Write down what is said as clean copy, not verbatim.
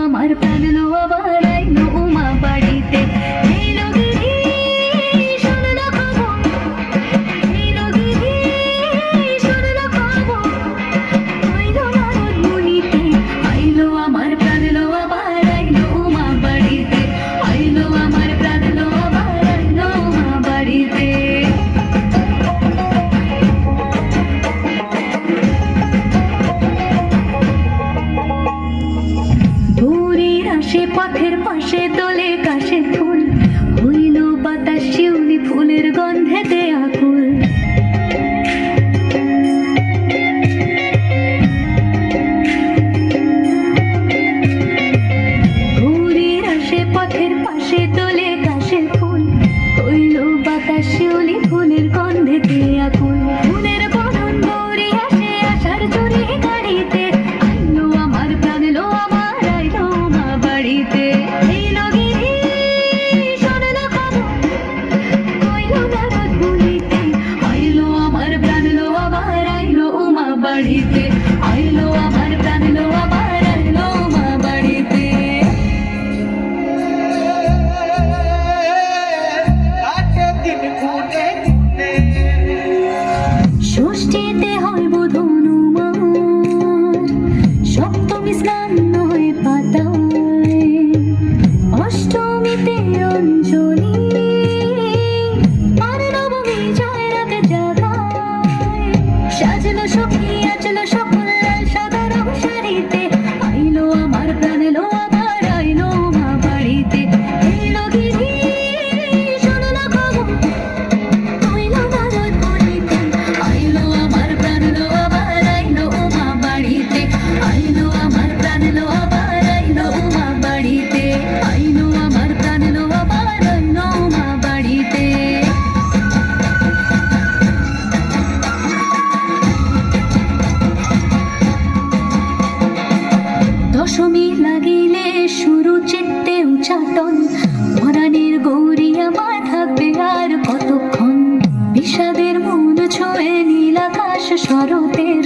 আমার প্রাণ লো আবার আইলো উমা বাড়িতে। পথের পাশে তোলে কাশে ফুল, হইল বাতাস শিউলি ফুলের গন্ধেতে আকুল। ভোরের আসে পথের পাশে তোলে কাশে ফুল, হইল বাতাস শিউলি ফুলের গন্ধেতে আকুল। ফুলের বরণ গৌরী আসে আশার চুরি গাড়িতে, আইলো আমার প্রাণ লো আমার আইলো মা বাড়িতে। আইলো আমার প্রাণ লো আবার আইলো মা বাড়িতে। ষষ্ঠীতে হয় বোধনু মার, সপ্তমী স্নান হয় পাতায়, অষ্টমীতে অঞ্জলি, আর নবমী জয় রাতে জাগায়। সাজলো সখী আচলো সকল সাদা রং শাড়িতে, আইলো আমার প্রাণ লো আবার আইলো মা বাড়িতে। এলো গিরি শোনো খবর, আইলো নারদ বলিতে, আইলো আমার প্রাণ লো আবার আইলো মা বাড়িতে। আইলো আমার প্রাণ লো আবার আইলো মা বাড়িতে। আইলো আমার প্রাণ লো আবার আইলো মা বাড়িতে। দশমী লাগিলে শুরু চিত্তে উচ্চাটন, পরাণের গৌরী আমার থাকবে আর কতক্ষণ। বিষাদের মন ছোঁয়ে নীল আকাশ শরতের,